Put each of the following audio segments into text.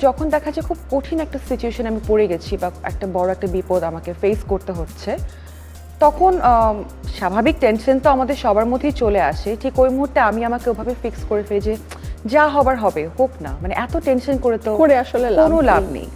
যখন দেখা যায় খুব কঠিন একটা সিচুয়েশন আমি পড়ে গেছি বা একটা বড় একটা বিপদ আমাকে ফেস করতে হচ্ছে, তখন স্বাভাবিক টেনশন তো আমাদের সবার মধ্যেই চলে আসে। ঠিক ওই মুহূর্তে আমি আমাকে ওভাবে ফিক্স করে ফেলি যে যা হবার হবে, হোক না। মানে এত টেনশন করে তো আসলে কোনো লাভ নেই।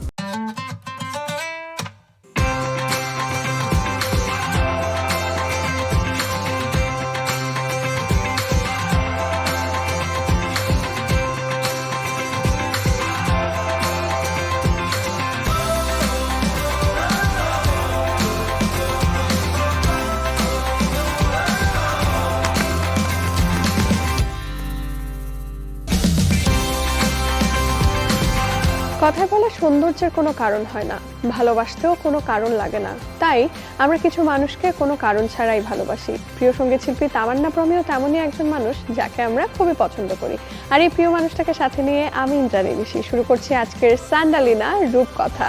কথায় বলে সৌন্দর্যের কোনো কারণ হয় না, ভালোবাসতেও কোনো কারণ লাগে না। তাই আমরা কিছু মানুষকে কোনো কারণ ছাড়াই ভালোবাসি। প্রিয় সঙ্গীত শিল্পী তামান্না প্রমিও তেমনই একজন মানুষ যাকে আমরা খুবই পছন্দ করি। আর এই প্রিয় মানুষটাকে সাথে নিয়ে আমি ইন্টারনেট বেশি শুরু করছি আজকের স্যান্ডালিনা রূপকথা।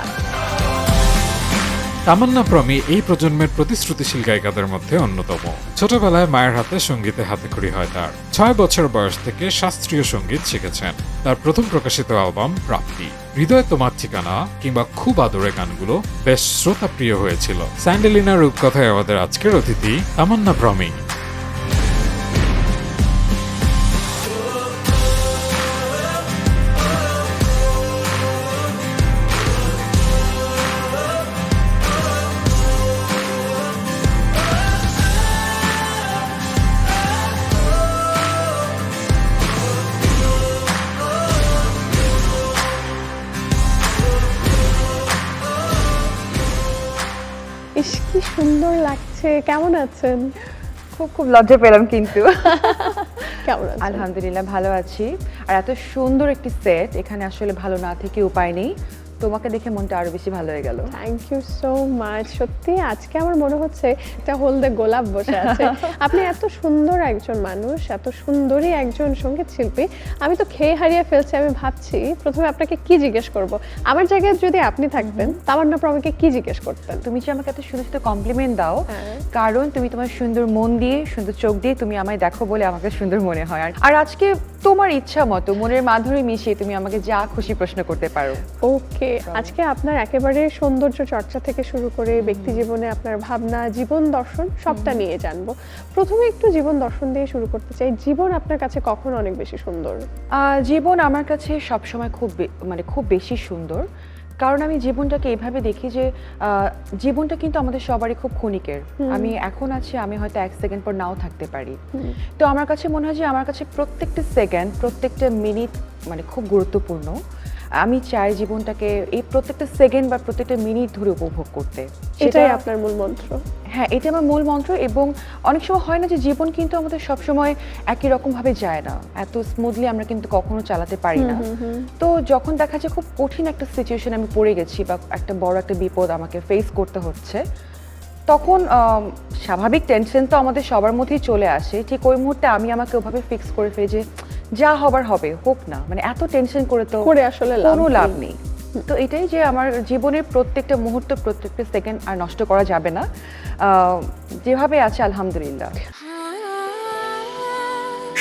তামান্না প্রমি এই প্রজন্মের প্রতিশ্রুতিশীল গায়িকাদের মধ্যে অন্যতম। ছোটবেলায় মায়ের হাতে সঙ্গীতে হাতেখড়ি হয় তার। 6 বছর বয়স থেকে শাস্ত্রীয় সঙ্গীত শিখেছেন। তার প্রথম প্রকাশিত অ্যালবাম প্রাপ্তি, হৃদয়ে তোমার ঠিকানা কিংবা খুব আদরে গানগুলো বেশ শ্রোতাপ্রিয় হয়েছিল। স্যান্ডেলিনা রূপকথায় আমাদের আজকের অতিথি তামান্না প্রমি। ইস, কি সুন্দর লাগছে। কেমন আছেন? খুব খুব লজ্জা পেলাম কিন্তু। কেমন আছেন? আলহামদুলিল্লাহ ভালো আছি। আর এত সুন্দর একটি সেট, এখানে আসলে ভালো না থেকে উপায় নেই। তোমাকে দেখে মনটা আরো বেশি ভালো হয়ে গেল। Thank you so much. সত্যি আজকে আমার মনে হচ্ছে একটা হলদে গোলাপ বসে আছে। আপনি এত সুন্দর একজন মানুষ, এত সুন্দরী একজন সঙ্গীত শিল্পী, আমি তো খেয়ে হারিয়ে ফেলছি। আমি ভাবছি প্রথমে আপনাকে কি জিজ্ঞেস করব। আমার জায়গায় যদি আপনি থাকতেন, তামান্না প্রমিকে কি জিজ্ঞেস করতেন? তুমি যে আমাকে এত সুন্দর সুন্দর কমপ্লিমেন্ট দাও, কারণ তুমি তোমার সুন্দর মন দিয়ে, সুন্দর চোখ দিয়ে তুমি আমায় দেখো বলে আমাকে সুন্দর মনে হয়। আর আজকে তোমার ইচ্ছা মতো মনের মাধুরী মিশিয়ে তুমি আমাকে যা খুশি প্রশ্ন করতে পারো। ওকে, আজকে আপনার একেবারে সৌন্দর্য চর্চা থেকে শুরু করে ব্যক্তি জীবনে আপনার ভাবনা, জীবন দর্শন সবটা নিয়ে জানবো। প্রথমে একটু জীবন দর্শন দিয়ে শুরু করতে চাই। জীবন আপনার কাছে কখন অনেক বেশি সুন্দর? জীবন আমার কাছে সবসময় খুব বেশি সুন্দর, কারণ আমি জীবনটাকে এইভাবে দেখি যে জীবনটা কিন্তু আমাদের সবারই খুব ক্ষণিকের। আমি এখন আছি, আমি হয়তো 1 সেকেন্ড পর নাও থাকতে পারি। তো আমার কাছে মনে হয় যে আমার কাছে প্রত্যেকটা সেকেন্ড, প্রত্যেকটা মিনিট খুব গুরুত্বপূর্ণ। আমি চাই জীবনটাকে এই প্রত্যেকটা সেকেন্ড বা প্রত্যেকটা মিনিট ধরে উপভোগ করতে। এটাই আপনার মূল মন্ত্র? হ্যাঁ, এটা আমার মূল মন্ত্র। এবং অনেক সময় হয় না যে জীবন কিন্তু আমাদের সবসময় একই রকমভাবে যায় না, এত স্মুথলি আমরা কিন্তু কখনো চালাতে পারি না। তো যখন দেখা যায় খুব কঠিন একটা সিচুয়েশন আমি পড়ে গেছি বা একটা বড় একটা বিপদ আমাকে ফেস করতে হচ্ছে, তখন স্বাভাবিক টেনশন তো আমাদের সবার মধ্যেই চলে আসে। ঠিক ওই মুহূর্তে আমি আমাকে ওভাবে ফিক্স করে ফেলি যে যা হবার হবে, হোক না। মানে এত টেনশন করে তো আসলে কোনো লাভ নেই। তো এটাই যে আমার জীবনের প্রত্যেকটা মুহূর্ত, প্রত্যেকটা সেকেন্ড আর নষ্ট করা যাবে না। যেভাবে আছে আলহামদুলিল্লাহ।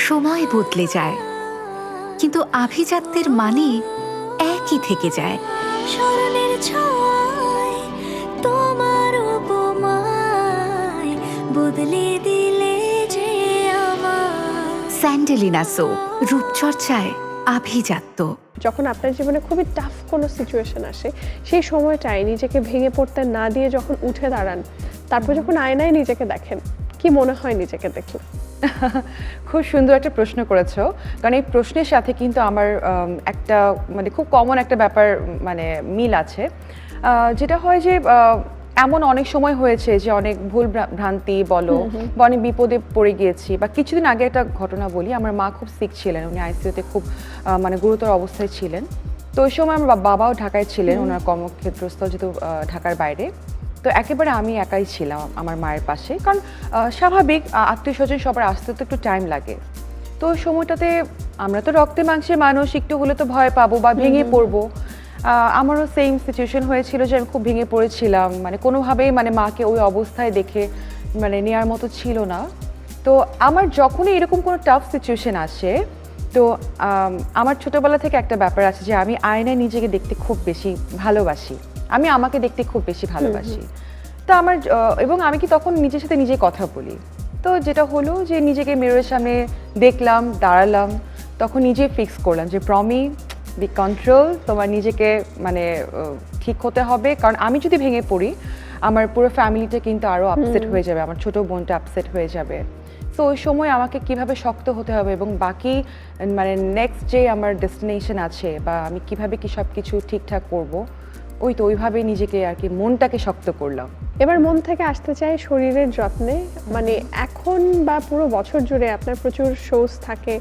সময় বদলে যায়, কিন্তু আভিজাত্যের মানে একই থেকে যায়। স্মরণের ছোঁয়ায় তোমার উপমায় বদলে দিলে যে আমার। স্যান্ডেলিনা সো, রূপচর্চায় আভিজাত্য। যখন আপনার জীবনে খুবই টাফ কোনো সিচুয়েশন আসে, সেই সময়টায় নিজেকে ভেঙে পড়তে না দিয়ে যখন উঠে দাঁড়ান, তারপর যখন আয়নায় নিজেকে দেখেন, কি মনে হয় নিজেকে দেখলে? খুব সুন্দর একটা প্রশ্ন করেছো, কারণ এই প্রশ্নের সাথে কিন্তু আমার একটা খুব কমন একটা ব্যাপার মিল আছে। যেটা হয় যে এমন অনেক সময় হয়েছে যে অনেক ভুল ভ্রান্তি বলো বা অনেক বিপদে পড়ে গিয়েছি। বা কিছুদিন আগে একটা ঘটনা বলি, আমার মা খুব সিক ছিলেন, উনি আইসিইউতে খুব গুরুতর অবস্থায় ছিলেন। তো ওই সময় আমার বাবাও ঢাকায় ছিলেন, ওনার কর্মক্ষেত্রস্থল যেহেতু ঢাকার বাইরে। তো একেবারে আমি একাই ছিলাম আমার মায়ের পাশে, কারণ স্বাভাবিক আত্মীয় স্বজন সবার আসতে তো একটু টাইম লাগে। তো ওই সময়টাতে আমরা তো রক্তে মাংসের মানুষ, একটু হলে তো ভয় পাবো বা ভেঙে পড়বো। আমারও সেম সিচুয়েশন হয়েছিল যে আমি খুব ভেঙে পড়েছিলাম। কোনোভাবেই মাকে ওই অবস্থায় দেখে নেওয়ার মতো ছিল না। তো আমার যখনই এরকম কোনো টাফ সিচুয়েশন আসে, তো আমার ছোটবেলা থেকে একটা ব্যাপার আছে যে আমি আয়নায় নিজেকে দেখতে খুব বেশি ভালোবাসি, আমি আমাকে দেখতে খুব বেশি ভালোবাসি। তো আমার এবং আমি কি তখন নিজের সাথে নিজে কথা বলি। তো যেটা হলো যে নিজেকে মিররের সামনে দেখলাম, দাঁড়ালাম, তখন নিজে ফিক্স করলাম যে প্রমি বি কন্ট্রোল, তোমার নিজেকে মানে ঠিক হতে হবে, কারণ আমি যদি ভেঙে পড়ি আমার পুরো ফ্যামিলিটা কিন্তু আরও আপসেট হয়ে যাবে, আমার ছোট বোনটা আপসেট হয়ে যাবে। তো ওই সময় আমাকে কিভাবে শক্ত হতে হবে এবং বাকি মানে নেক্সট যে আমার ডেস্টিনেশন আছে বা আমি কিভাবে কি সব কিছু ঠিকঠাক করব, ওইভাবে নিজেকে আর কি মনটাকে শক্ত করলাম। এবার মন থেকে আসতে চাই শরীরের যত্নে, মানে এখন বা পুরো বছর জুড়ে আপনার প্রচুর শোজ থাকে,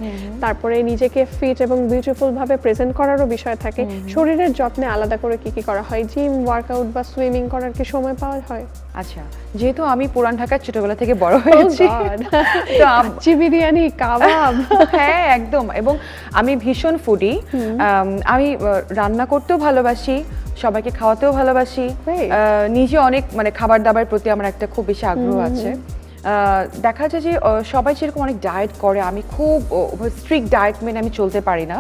তারপরে নিজেকে ফিট এবং বিউটিফুল ভাবে প্রেজেন্ট করারও বিষয় থাকে। শরীরের যত্নে আলাদা করে কি কি করা হয়? জিম, ওয়ার্কআউট বা সুইমিং করার কি সময় পাওয়া হয়? আচ্ছা, যেহেতু আমি পুরান ঢাকার ছোটবেলা থেকে বড় হয়েছি, তো কাচ্চি বিরিয়ানি, কাবাব, হ্যাঁ একদম, এবং আমি ভীষণ ফুডি, আমি রান্না করতেও ভালোবাসি, সবাইকে খাওয়াতেও ভালোবাসি, নিজে অনেক মানে খাবার দাবার প্রতি আমার একটা খুব বেশি আগ্রহ আছে। দেখা যায় যে সবাই যেরকম অনেক ডায়েট করে, আমি খুব স্ট্রিক্ট ডায়েট মেনে আমি চলতে পারি না,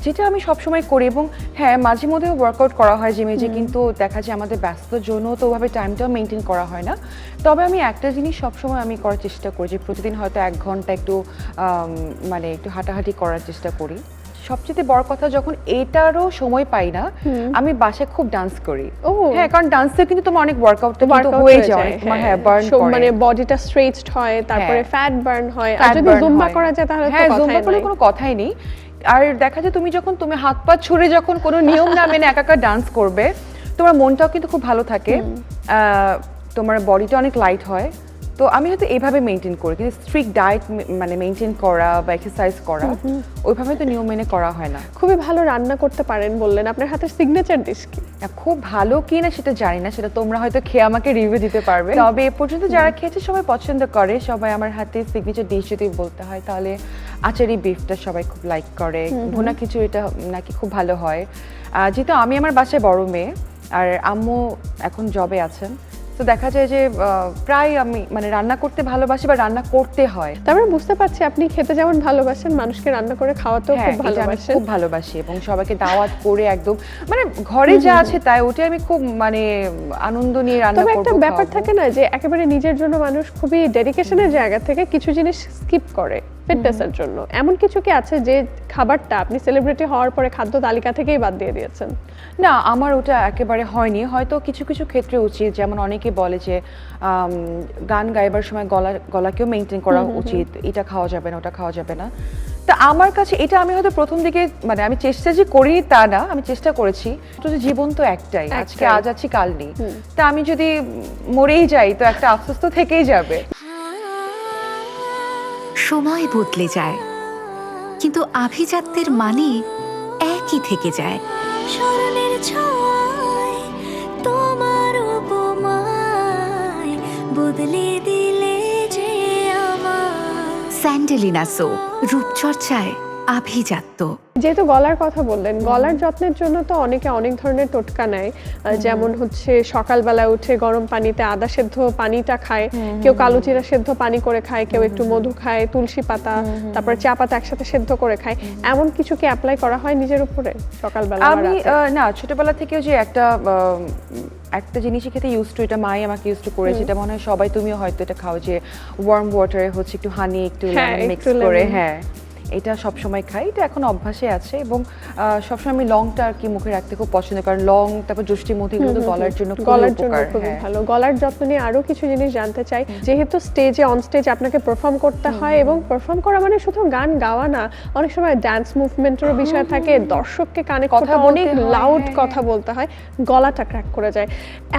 যেটা আমি সবসময় করি। এবং হ্যাঁ, মাঝে মধ্যেও ওয়ার্কআউট করা হয় জিমে, যে কিন্তু দেখা যায় আমাদের ব্যস্ততার জন্য তো ওভাবে টাইমটাও মেনটেন করা হয় না। তবে আমি একটা জিনিস সবসময় আমি করার চেষ্টা করি যে প্রতিদিন হয়তো 1 ঘন্টা একটু মানে একটু হাঁটাহাঁটি করার চেষ্টা করি। সবচেয়ে বড় কথা, যখন এটারও সময় পাই না, আমি বাসায় খুব ডান্স করি। হ্যাঁ, কারণ ডান্সে কিন্তু তোমার অনেক ওয়ার্কআউট হয়ে যায়, তোমার হ্যাঁ বার্ন করে, মানে বডিটা স্ট্রেচড হয়, তারপরে ফ্যাট বার্ন হয়। আর যদি জুম্বা করা যায় তাহলে তো হ্যাঁ, কথাই জুম্বা করলে নাই। কোনো কথাই নেই। আর দেখা যায় তুমি যখন তুমি হাত পা ছুড়ে যখন কোনো নিয়ম না মেনে একা ডান্স করবে, তোমার মনটাও কিন্তু খুব ভালো থাকে, তোমার বডিটা অনেক লাইট হয়। তো আমি হয়তো এইভাবে মেনটেন করি, কিন্তু স্ট্রিক্ট ডায়েট মানে মেনটেন করা বা এক্সারসাইজ করা ওইভাবে তো নিয়ম মেনে করা হয় না। খুবই ভালো রান্না করতে পারেন বললেন, আপনার হাতের সিগনেচার ডিশ কি? খুব ভালো কি না সেটা জানি না, সেটা তোমরা হয়তো খেয়ে আমাকে রিভিউ দিতে পারবে। তবে এ পর্যন্ত যারা খেয়েছে সবাই পছন্দ করে, সবাই আমার হাতে সিগনেচার ডিশ যদি বলতে হয় তাহলে আচারি বিফটা সবাই খুব লাইক করে, ভুনা খিচুড়িটা নাকি খুব ভালো হয়। যেহেতু আমি আমার বাসায় বড় মেয়ে আর আম্মু এখন জবে আছেন, তো দেখা যায় যে প্রায় আমি মানে রান্না করতে ভালোবাসি বা রান্না করতে হয়। তারপরে বুঝতে পারছি আপনি খেতে যেমন ভালোবাসেন, মানুষকে রান্না করে খাওয়াতেও খুব ভালোবাসেন। খুব ভালোবাসি এবং সবাইকে দাওয়াত করে একদম মানে ঘরে যা আছে তাই ওটাই আমি খুব মানে আনন্দ নিয়ে রান্না করব। তবে একটা ব্যাপার থাকে না যে একেবারে নিজের জন্য মানুষ খুবই ডেডিকেশনের জায়গা থেকে কিছু জিনিস স্কিপ করে ফিটনেসের জন্য। এমন কিছু কি আছে যে খাবারটা আপনি সেলিব্রিটি হওয়ার পরে খাদ্য তালিকা থেকেই বাদ দিয়ে দিয়েছেন? না, আমার ওটা একেবারে হয়নি। হয়তো কিছু কিছু ক্ষেত্রে উচিত, যেমন অনেকে বলে যে গান গাইবার সময় গলাকেও মেনটেন করা উচিত, এটা খাওয়া যাবে না, ওটা খাওয়া যাবে না। তা আমার কাছে এটা আমি হয়তো প্রথম দিকে মানে আমি চেষ্টা যে করি তা না, আমি চেষ্টা করেছি। তো জীবন তো একটাই, আজকে আজ আছি কাল নেই। তা আমি যদি মরেই যাই তো একটা আফসোস তো থেকেই যাবে। সময় বদলে যায়, কিন্তু আভিজাত্যের মানে একই থেকে যায়। স্মরণের ছোঁয়ায় তোমার উপমায় বদলে দিলে যে আমার। স্যান্ডেলিনা সো, রূপচর্চায় আভিজাত্য। যেহেতু গলার কথা বললেন, গলার যত্নের জন্য তো অনেকে অনেক ধরনের টোটকা নেয়, যেমন হচ্ছে সকালবেলা উঠে গরম পানিতে আদা সেদ্ধ পানিটা খায়, কেউ কালো জিরা সেদ্ধ পানি করে খায়, কেউ একটু মধু খায়, তুলসী পাতা, তারপর চা পাতা একসাথে সেদ্ধ করে খায়। এমন কিছু কি অ্যাপ্লাই করা হয় নিজের উপরে সকালবেলা? আমি না, ছোটবেলা থেকেও যে একটা জিনিসই খেতে ইউজ টু, এটা মাই আমাকে ইউজ টু করেছে, এটা মনে হয় সবাই তুমিও হয়তো এটা খাও, যে ওয়ার্ম ওয়াটারে হচ্ছে একটু হানি একটু লেমন মিক্স করে, হ্যাঁ এটা সবসময় খাই, এটা এখন অভ্যাসে আছে। এবং সবসময় আমি লংটা আর কি মুখে রাখতে খুব পছন্দ, কারণ লং তারপর জষ্টি মধু এগুলো তো গলার জন্য খুবই ভালো। গলার যত্ন নিয়ে আরো কিছু জিনিস জানতে চাই। যেহেতু অন স্টেজ আপনাকে পারফর্ম করতে হয়, এবং পারফর্ম করা মানে শুধু গান গাওয়া না, অনেক সময় ডান্স মুভমেন্টেরও বিষয় থাকে, দর্শককে কানে কথা অনেক লাউড কথা বলতে হয়, গলাটা ক্র্যাক করে যায়।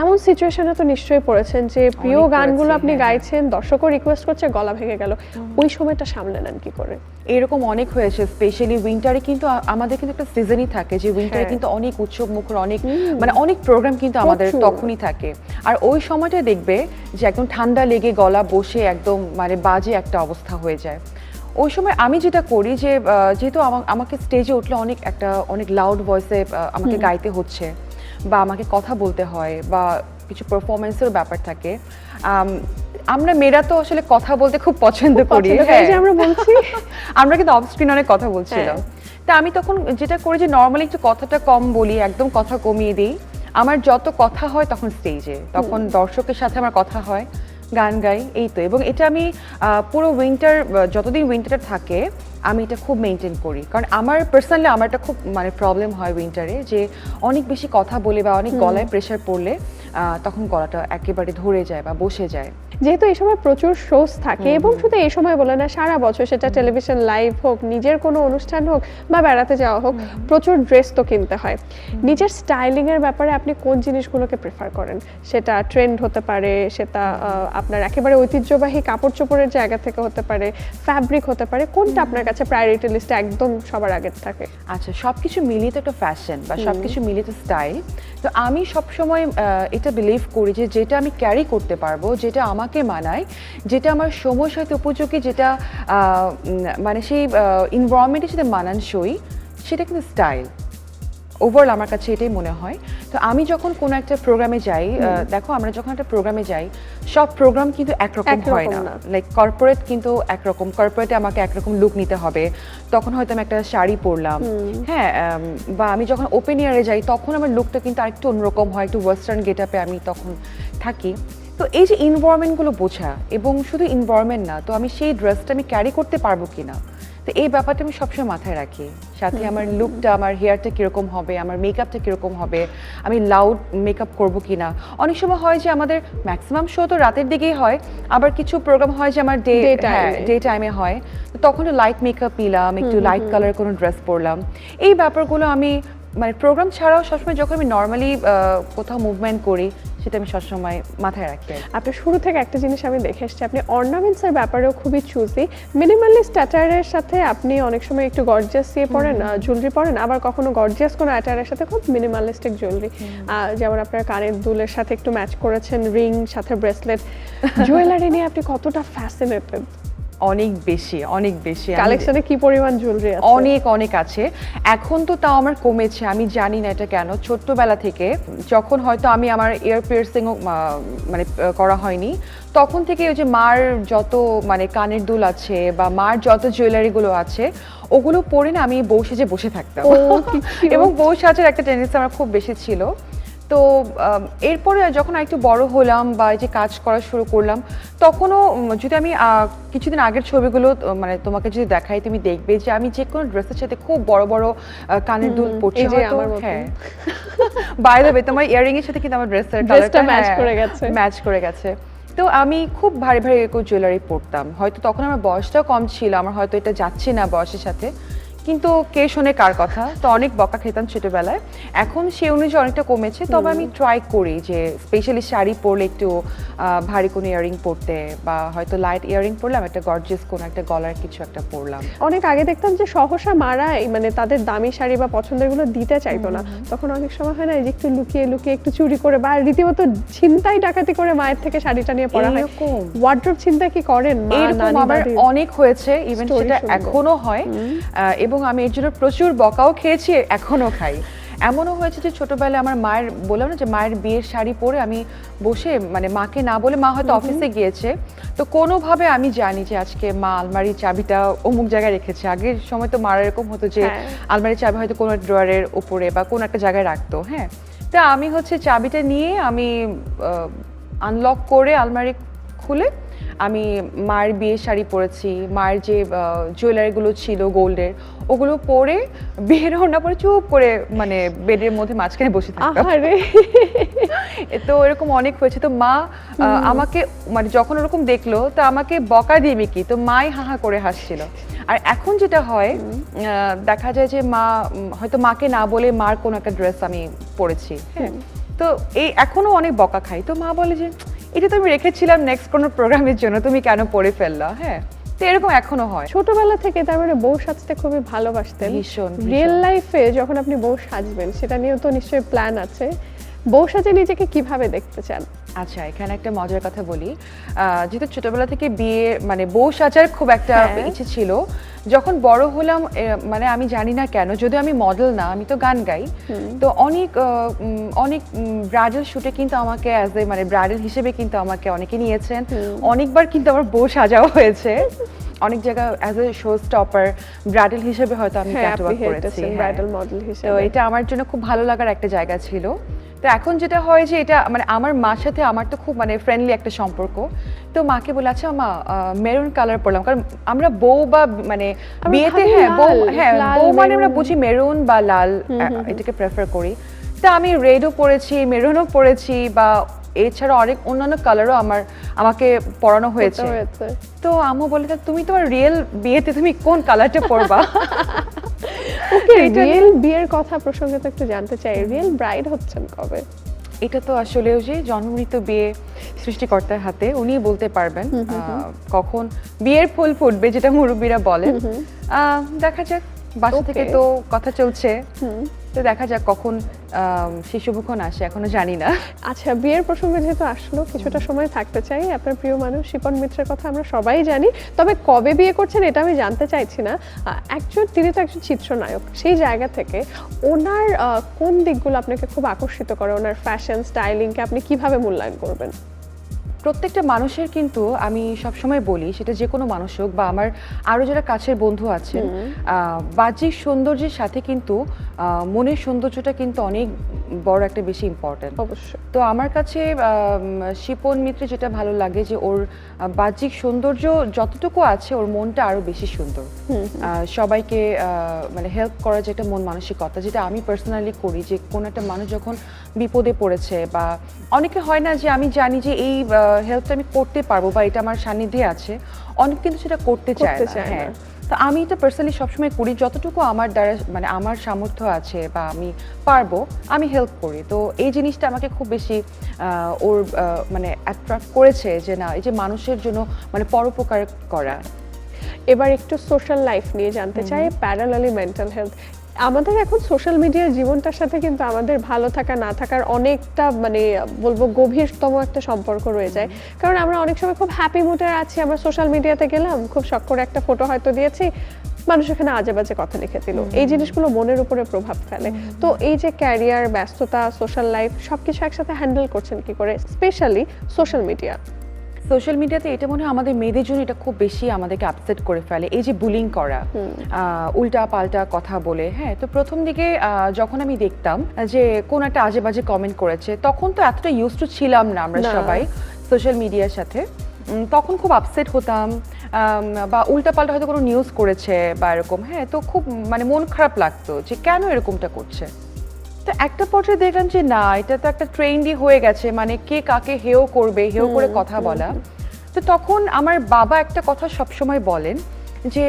এমন সিচুয়েশনে তো নিশ্চয়ই পড়েছেন যে প্রিয় গানগুলো আপনি গাইছেন, দর্শকও রিকোয়েস্ট করছে, গলা ভেঙে গেল, ওই সময়টা সামলে নেন কি করে? এরকম অনেক হয়েছে, স্পেশালি উইন্টারে কিন্তু আমাদের কিন্তু একটা সিজনই থাকে যে উইন্টারে কিন্তু অনেক উৎসব মুখর, অনেক মানে অনেক প্রোগ্রাম কিন্তু আমাদের তখনই থাকে। আর ওই সময়টা দেখবে যে একদম ঠান্ডা লেগে গলা বসে একদম মানে বাজে একটা অবস্থা হয়ে যায়। ওই সময় আমি যেটা করি যে যেহেতু আমাকে স্টেজে উঠলে অনেক লাউড ভয়েসে আমাকে গাইতে হচ্ছে বা আমাকে কথা বলতে হয় বা কিছু পারফরমেন্সের ব্যাপার থাকে, আমরা মেয়েরা তো আসলে কথা বলতে খুব পছন্দ করি, পছন্দ করি, এই যে আমরা বলছি। আমরা কিন্তু অফ স্ক্রিন অনেক কথা বলছিলাম। তা আমি তখন যেটা করি যে নর্মালি একটু কথাটা কম বলি, একদম কথা কমিয়ে দিই। আমার যত কথা হয় তখন স্টেজে, তখন দর্শকের সাথে আমার কথা হয়, গান গাই, এই তো। এবং এটা আমি পুরো উইন্টার, যতদিন উইন্টারটা থাকে আমি এটা খুব মেনটেন করি, কারণ আমার পার্সোনালি আমার একটা খুব মানে প্রবলেম হয় উইন্টারে, যে অনেক বেশি কথা বলে বা অনেক গলায় প্রেশার পড়লে তখন গলাটা একেবারে ধরে যায় বা বসে যায়। যেহেতু এই সময় প্রচুর শোজ থাকে এবং শুধু এই সময় বলে না, সারা বছর, সেটা টেলিভিশন লাইভ হোক, নিজের কোনো অনুষ্ঠান হোক বা বেড়াতে যাওয়া হোক, প্রচুর ড্রেস তো কিনতে হয়। নিজের স্টাইলিং এর ব্যাপারে আপনি কোন জিনিসগুলোকে প্রেফার করেন? সেটা ট্রেন্ড হতে পারে, সেটা আপনার একেবারে ঐতিহ্যবাহী কাপড় চোপড়ের জায়গা থেকে হতে পারে, ফ্যাব্রিক হতে পারে, কোনটা আপনার কাছে প্রায়োরিটি লিস্টে একদম সবার আগে থাকে? আচ্ছা, সবকিছু মিলিয়ে তো একটা ফ্যাশন বা সবকিছু মিলিয়ে তো স্টাইল। তো আমি সবসময় এটা বিলিভ করি যে যেটা আমি ক্যারি করতে পারবো, যেটা আমাকে মানায়, যেটা আমার সময়ের সাথে উপযোগী, যেটা মানে সেই এনভায়রনমেন্টের সাথে মানানসই, সেটা কিন্তু স্টাইল। ওভারঅল আমার কাছে এটাই মনে হয়। তো আমি যখন কোনো একটা প্রোগ্রামে যাই, দেখো আমরা যখন একটা প্রোগ্রামে যাই, সব প্রোগ্রাম কিন্তু একরকম হয় না। লাইক কর্পোরেট কিন্তু একরকম, কর্পোরেটে আমাকে একরকম লুক নিতে হবে, তখন হয়তো আমি একটা শাড়ি পরলাম, হ্যাঁ। বা আমি যখন ওপেন এয়ারে যাই তখন আমার লুকটা কিন্তু আরেকটু অন্যরকম হয়, একটু ওয়েস্টার্ন গেট আপে আমি তখন থাকি। তো এই যে এনভায়রনমেন্টগুলো বোঝা, এবং শুধু এনভায়রনমেন্ট না, তো আমি সেই ড্রেসটা আমি ক্যারি করতে পারবো কিনা, তো এই ব্যাপারটা আমি সবসময় মাথায় রাখি। সাথে আমার লুকটা, আমার হেয়ারটা কীরকম হবে, আমার মেকআপটা কীরকম হবে, আমি লাউড মেকআপ করবো কিনা। অনেক সময় হয় যে আমাদের ম্যাক্সিমাম শো তো রাতের দিকেই হয়, আবার কিছু প্রোগ্রাম হয় যে আমার ডে টাইমে হয়, তো তখন একটু লাইট মেকআপ নিলাম, একটু লাইট কালারের কোনো ড্রেস পরলাম। এই ব্যাপারগুলো আমি মানে প্রোগ্রাম ছাড়াও সবসময় যখন আমি নর্মালি কোথাও মুভমেন্ট করি, সেটা আমি সবসময় মাথায় রাখি। আপনার শুরু থেকে একটা জিনিস আমি দেখে এসেছি, আপনি অর্নামেন্টসের ব্যাপারেও খুবই চুজি। মিনিমালিস্ট অ্যাটায়ারের সাথে আপনি অনেক সময় একটু গর্জিয়াস পরেন, জুয়েলারি পরেন, আবার কখনো গর্জিয়াস কোনো অ্যাটায়ারের সাথে খুব মিনিমালিস্টিক জুয়েলারি, যেমন আপনার কানের দুলের সাথে একটু ম্যাচ করেছেন, রিং, সাথে ব্রেসলেট। জুয়েলারি নিয়ে আপনি কতটা ফ্যাসিনেটেড? অনেক বেশি, অনেক বেশি। কালেকশনে কি পরিমাণ জুয়েলারি আছে? অনেক অনেক আছে। এখন তো তাও আমার কমেছে, আমি জানি না এটা কেন। ছোট্টবেলা থেকে যখন হয়তো আমি আমার ইয়ার পিয়ার্সিংও মানে করা হয়নি, তখন থেকে ওই যে মার যত মানে কানের দুল আছে বা মার যত জুয়েলারিগুলো আছে, ওগুলো পরে না আমি বউ সেজে বসে থাকতাম। এবং বউ সাজার একটা টেন্ডেন্সি আমার খুব বেশি ছিল। তো এরপরে যখন একটু বড় হলাম বা এই যে কাজ করা শুরু করলাম, তখনও যদি আমি কিছুদিন আগের ছবিগুলো মানে তোমাকে যদি দেখাই, তুমি দেখবে যে আমি যে কোনো ড্রেসের সাথে খুব বড় বড় কানের দুল পরছি। হ্যাঁ, বাই দ্য ওয়ে, তোমার ইয়ারিং এর সাথে কিন্তু আমার ড্রেসের কালারটা ম্যাচ করে গেছে। তো আমি খুব ভারী ভারী এরকম জুয়েলারি পরতাম। হয়তো তখন আমার বয়সটাও কম ছিল, আমার হয়তো এটা যাচ্ছে না বয়সের সাথে, কিন্তু কে শোনে কার কথা। তো অনেক বকা খেতাম ছোটবেলায়। এখন সে অনুযায়ী অনেকটা কমেছে, তবে আমি ট্রাই করি যে স্পেশালি শাড়ি পরলে একটু ভারী কোনো ইয়ারিং পরতে, বা হয়তো লাইট ইয়ারিং পরলাম, একটা গর্জিয়াস কোনো একটা গলার কিছু একটা পরলাম। অনেক আগে দেখতাম যে সহসা মারাই মানে তাদের দামি শাড়ি বা পছন্দের গুলো দিতে চাইতো না, তখন অনেক সময় হয় না যে একটু লুকিয়ে লুকিয়ে একটু চুরি করে বা রীতিমতো ছিনতাই ডাকাতি করে মায়ের থেকে শাড়িটা নিয়ে পরা হয়। ওয়ার্ড্রোব ছিনতাই কি করেন? এরকম আমার অনেক হয়েছে, ইভেন সেটা এখনো হয়। এবং আমি এর জন্য প্রচুর বকাও খেয়েছি, এখনো খাই। এমনও হয়েছে যে ছোটবেলায় আমার মায়ের, বললাম না যে মায়ের বিয়ের শাড়ি পরে আমি বসে, মানে মাকে না বলে, মা হয়তো অফিসে গিয়েছে, তো কোনোভাবে আমি জানি যে আজকে মা আলমারির চাবিটা অমুক জায়গায় রেখেছে। আগের সময় তো মার এরকম হতো যে আলমারির চাবি হয়তো কোনো ড্রয়ারের উপরে বা কোনো একটা জায়গায় রাখতো, হ্যাঁ। তো আমি হচ্ছে চাবিটা নিয়ে আমি আনলক করে আলমারি খুলে আমি মায়ের বিয়ের শাড়ি পরেছি, মায়ের যে জুয়েলারিগুলো ছিল গোল্ডের, ওগুলো পরে বের না পরে চুপ করে মানে বেডের মধ্যে মাঝখানে বসে থাকতাম। তো এরকম অনেক হয়েছে। তো মা আমাকে মানে যখন ওরকম দেখলো, তো আমাকে বকা দিবে কি, তো মাই হাহা করে হাসছিল। আর এখন যেটা হয়, দেখা যায় যে মা হয়তো মাকে না বলে মার কোনো একটা ড্রেস আমি পরেছি, হ্যাঁ, তো এই এখনো অনেক বকা খাই। তো মা বলে যে এটা তো আমি রেখেছিলাম নেক্সট কোনো প্রোগ্রামের জন্য, তুমি কেন পরে ফেললা, হ্যাঁ। তো এরকম এখনো হয়। ছোটবেলা থেকে তার মানে বউ সাজতে খুবই ভালোবাসতেন। ভীষণ। রিয়েল লাইফে যখন আপনি বউ সাজবেন, সেটা নিয়েও তো নিশ্চয়ই প্ল্যান আছে। বউ সাজে নিজেকে কিভাবে দেখতে চান? আচ্ছা, এখানে একটা মজার কথা বলি। যেহেতু ছোটবেলা থেকে বিয়ে মানে বউ সাজার খুব একটা হ্যাঁ। ইচ্ছে ছিল, যখন বড় হলাম মানে আমি জানি না কেন, যদিও আমি মডেল না, আমি তো গান গাই, তো অনেক ব্রাইডাল শুটে কিন্তু আমাকে অ্যাজ এ মানে ব্রাইডাল হিসেবে কিন্তু আমাকে অনেকে নিয়েছেন, অনেকবার কিন্তু আমার বউ সাজাও হয়েছে, অনেক জায়গায় as a show stopper bridal হিসেবে হয়তো আমি হ্যাঁ, আপনি ক্যাটাওয়ার্ক হেড করেছি। হ্যাঁ। ব্রাইডাল মডেল তো হিসেবে। এটা আমার জন্য খুব ভালো লাগার একটা জায়গা ছিল। তো এখন যেটা হয় যে এটা মানে আমার মার সাথে আমার তো খুব মানে ফ্রেন্ডলি একটা সম্পর্ক, তো মাকে বলে আচ্ছা মা মেরুন কালার পরলাম, কারণ আমরা বউ বা মানে আমরা বিয়েতে ভাবি হ্যাঁ বউ লাল, হ্যাঁ লাল, বউ মানে আমরা মেরুন। বুঝি মেরুন বা লাল, এটাকে প্রেফার করি। তা আমি রেডও পরেছি, মেরুনও পরেছি, বা এছাড়া অনেক অন্যান্য কালারও আমাকে পরানো হয়েছে। তো আম্মু বলে তুমি তোমার রিয়েল বিয়েতে তুমি কোন কালারটা পরবা? ওকে, রিয়েল বিয়ের কথা প্রসঙ্গে তো একটু জানতে চাই, রিয়েল ব্রাইড হচ্ছেন কবে? এটা তো আসলে ওই যে জন্মমৃত্যু বিয়ে সৃষ্টিকর্তার হাতে, উনিই বলতে পারবেন কখন বিয়ের ফুল ফুটবে, যেটা মুরব্বীরা বলেন। দেখা যাক, বাসা থেকে তো কথা চলছে, তো দেখা যাক কখন সেই শুভক্ষণ আসে, এখনো জানি না। আচ্ছা, বিয়ের প্রসঙ্গে যেহেতু আসলো, কিছুটা সময় থাকতে চাই। আপনার প্রিয় মানুষ শিপন মিত্রের কথা আমরা সবাই জানি, তবে কবে বিয়ে করছেন এটা আমি জানতে চাইছি না। তিনি তো একজন চিত্রনায়ক, সেই জায়গা থেকে ওনার কোন দিকগুলো আপনাকে খুব আকর্ষিত করে? ওনার ফ্যাশন স্টাইলিংকে আপনি কিভাবে মূল্যায়ন করবেন? প্রত্যেকটা মানুষের কিন্তু আমি সবসময় বলি, সেটা যে কোনো মানুষ হোক বা আমার আরও যারা কাছের বন্ধু আছেন, বাহ্যিক সৌন্দর্যের সাথে কিন্তু মনের সৌন্দর্যটা কিন্তু অনেক বড় একটা বেশি ইম্পর্টেন্ট। অবশ্যই। তো আমার কাছে শিপন মিত্রে যেটা ভালো লাগে যে ওর বাহ্যিক সৌন্দর্য যতটুকু আছে, ওর মনটা আরো বেশি সুন্দর। সবাইকে মানে হেল্প করার যে একটা মন মানসিকতা, যেটা আমি পার্সোনালি করি, যে কোনো একটা মানুষ যখন বিপদে পড়েছে, বা অনেকে হয় না যে আমি জানি যে এই হেল্পটা আমি করতে পারবো বা এটা আমার সান্নিধ্যে আছে, অনেক কিন্তু সেটা করতে চায় না। হ্যাঁ, তো আমি এটা পার্সোনালি সবসময় করি, যতটুকু আমার দ্বারা মানে আমার সামর্থ্য আছে বা আমি পারবো আমি হেল্প করি। তো এই জিনিসটা আমাকে খুব বেশি ওর মানে অ্যাট্রাক্ট করেছে, যে না এই যে মানুষের জন্য মানে পরোপকার করা। এবার একটু সোশ্যাল লাইফ নিয়ে জানতে চাই, প্যারালালি মেন্টাল হেলথ। আমাদের এখন সোশ্যাল মিডিয়ার জীবনটার সাথে কিন্তু আমাদের ভালো থাকা না থাকার অনেকটা মানে বলবো গভীরতম একটা সম্পর্ক রয়ে যায়, কারণ আমরা অনেক সময় খুব হ্যাপি মুডে আছি, আমরা সোশ্যাল মিডিয়াতে গেলাম, খুব শখ করে একটা ফটো হয়তো দিয়েছি, মানুষ এখানে আজে বাজে কথা লিখে দিল, এই জিনিসগুলো মনের উপরে প্রভাব ফেলে। তো এই যে ক্যারিয়ার, ব্যস্ততা, সোশ্যাল লাইফ সবকিছু একসাথে হ্যান্ডেল করছেন কি করে, স্পেশালি সোশ্যাল মিডিয়া? সোশ্যাল মিডিয়াতে এটা মনে হয় আমাদের মেয়েদের জন্য এটা খুব বেশি আমাদেরকে আপসেট করে ফেলে, এই যে বুলিং করা, উল্টা পাল্টা কথা বলে। হ্যাঁ, তো প্রথম দিকে যখন আমি দেখতাম যে কোন একটা আজে বাজে কমেন্ট করেছে, তখন তো এতটা ইউজ টু ছিলাম না আমরা সবাই সোশ্যাল মিডিয়ার সাথে, তখন খুব আপসেট হতাম, বা উল্টা পাল্টা হয়তো কোনো নিউজ করেছে বা এরকম, হ্যাঁ, তো খুব মানে মন খারাপ লাগতো যে কেন এরকমটা করছে। তো একটা পর্যায়ে দেখলাম যে না, এটা তো একটা ট্রেন্ডই হয়ে গেছে, মানে কে কাকে হেও করবে, হেও করে কথা বলা। তো তখন আমার বাবা একটা কথা সবসময় বলেন যে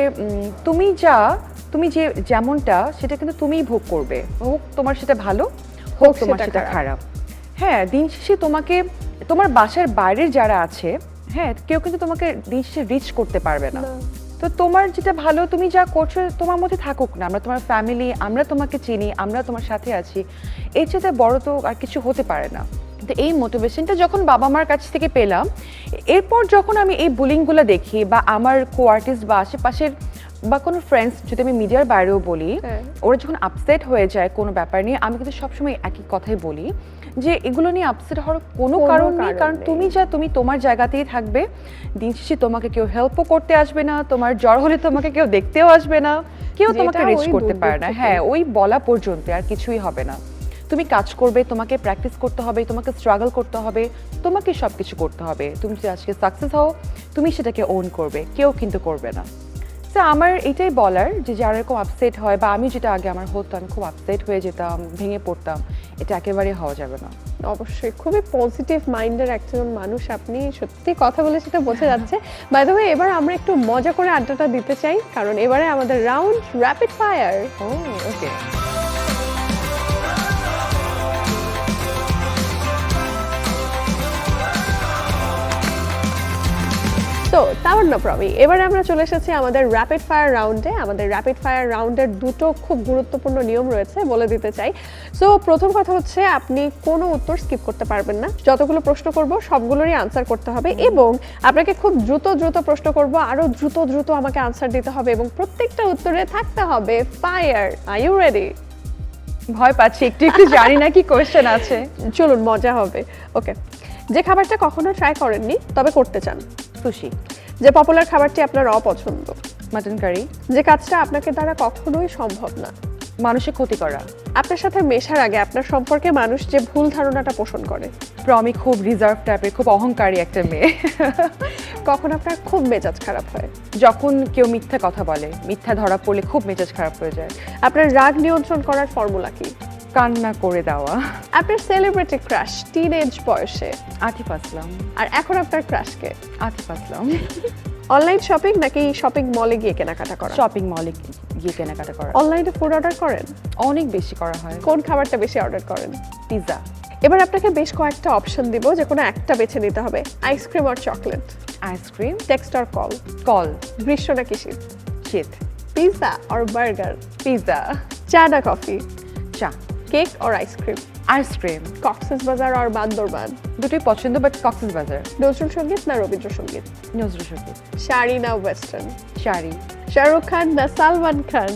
তুমি যে যেমনটা সেটা কিন্তু তুমিই ভোগ করবে, হোক তোমার সেটা ভালো, হোক তোমার সেটা খারাপ। হ্যাঁ, দিন শেষে তোমাকে তোমার বাসার বাইরের যারা আছে, হ্যাঁ, কেউ কিন্তু তোমাকে দিন শেষে রিচ করতে পারবে না। তো তোমার যেটা ভালো, তুমি যা করছো তোমার মধ্যে থাকুক না, আমরা তোমার ফ্যামিলি, আমরা তোমাকে চিনি, আমরা তোমার সাথে আছি, এর চেয়ে বড় তো আর কিছু হতে পারে না। তো এই মোটিভেশনটা যখন বাবা মার কাছ থেকে পেলাম, এরপর যখন আমি এই বুলিংগুলো দেখি বা আমার কো আর্টিস্ট বা আশেপাশের বা কোনো ফ্রেন্ডস, যদি আমি মিডিয়ার বাইরেও বলি, ওরা যখন আপসেট হয়ে যায় কোনো ব্যাপার নিয়ে, আমি কিন্তু সবসময় একই কথাই বলি যে এগুলো নিয়ে আপসেট হওয়ার কোনো কারণ নেই, কারণ তুমি তোমার জায়গাতেই থাকবে, দিন শেষে তোমাকে কেউ হেল্পও করতে আসবে না, তোমার জ্বর হলে তোমাকে কেউ দেখতেও আসবে না, কেউ তোমাকে রিচ করতে পারে না। হ্যাঁ, ওই বলা পর্যন্ত আর কিছুই হবে না। তুমি কাজ করবে, তোমাকে প্র্যাকটিস করতে হবে, তোমাকে স্ট্রাগল করতে হবে, তোমাকে সব কিছু করতে হবে। তুমি যদি আজকে সাকসেস হও, তুমি সেটাকে ওন করবে, কেউ কিন্তু করবে না। তো আমার এটাই বলার যে যারা এরকম আপসেট হয়, বা আমি যেটা আগে আমার হতো, আমি খুব আপসেট হয়ে যেতাম, ভেঙে পড়তাম, এটা একেবারে হওয়া যাবে না। অবশ্যই খুবই পজিটিভ মাইন্ডের একজন মানুষ আপনি, সত্যি কথা বলে সেটা বোঝা যাচ্ছে। বাই দ্য ওয়ে, এবার আমরা একটু মজা করে আড্ডাটা দিতে চাই, কারণ এবারে আমাদের রাউন্ড র্যাপিড ফায়ার। ওকে, সো তামান্না প্রমি, এবারে আমরা চলে এসেছি আমাদের র্যাপিড ফায়ার রাউন্ডে। আমাদের র্যাপিড ফায়ার রাউন্ডের দুটো খুব গুরুত্বপূর্ণ নিয়ম রয়েছে, বলে দিতে চাই। সো প্রথম কথা হচ্ছে, আপনি কোনো উত্তর স্কিপ করতে পারবেন না। যতগুলো প্রশ্ন করব সবগুলোরই আনসার করতে হবে, এবং আপনাকে খুব দ্রুত দ্রুত প্রশ্ন করব, আরো দ্রুত দ্রুত আমাকে আনসার দিতে হবে, এবং প্রত্যেকটা উত্তরে থাকতে হবে ফায়ার। Are you ready? ভয় পাচ্ছি একটু একটু, জানি না কি কোয়েশ্চেন আছে। চলুন, মজা হবে। ওকে, যে খাবারটা কখনো ট্রাই করেননি তবে করতে চান? সুশি। যে পপুলার খাবারটি আপনার অপছন্দ? Mutton curry. যে কাজটা আপনাকে দ্বারা কখনোই সম্ভব না? মানুষের ক্ষতি করা। আপনার সাথে মেশার আগে আপনার সম্পর্কে মানুষ যে ভুল ধারণাটা পোষণ করে? প্রমি খুব রিজার্ভ টাইপের, খুব অহংকারী একটা মেয়ে। কখন আপনার খুব মেজাজ খারাপ হয়? যখন কেউ মিথ্যা কথা বলে, মিথ্যা ধরা পড়লে খুব মেজাজ খারাপ হয়ে যায়। আপনার রাগ নিয়ন্ত্রণ করার ফর্মুলা কি? কান্না করে দেওয়া। আপনার সেলিব্রিটি ক্রাশ টিনেজ বয়সে? আতিফ আসলাম। আর এখন আপনার ক্রাশকে? আতিফ আসলাম। অনলাইন শপিং নাকি শপিং মলে গিয়ে কেনাকাটা করা? শপিং মলে গিয়ে কেনাকাটা করা। অনলাইনে ফুড অর্ডার করেন? অনেক বেশি করা হয়। কোন খাবারটা বেশি অর্ডার করেন? পিৎজা। এবার আপনাকে বেশ কয়েকটা অপশন দিব, যে কোনো একটা বেছে নিতে হবে। আইসক্রিম আর চকলেট? আইসক্রিম। টেক্সট আর কল? কল। গ্রীষ্ম নাকি শীত? শীত। পিৎজা আর বার্গার? পিৎজা। চা না কফি? চা। কেক আর আইসক্রিম? আইসক্রিম। কক্সবাজার আর বান্দরবান? দুটোই পছন্দ, বাট কক্সবাজার। নজরুল সঙ্গীত না রবীন্দ্রসঙ্গীত? নজরুল সঙ্গীত। শাড়ি না ওয়েস্টার্ন? শাড়ি। শাহরুখ খান না সালমান খান?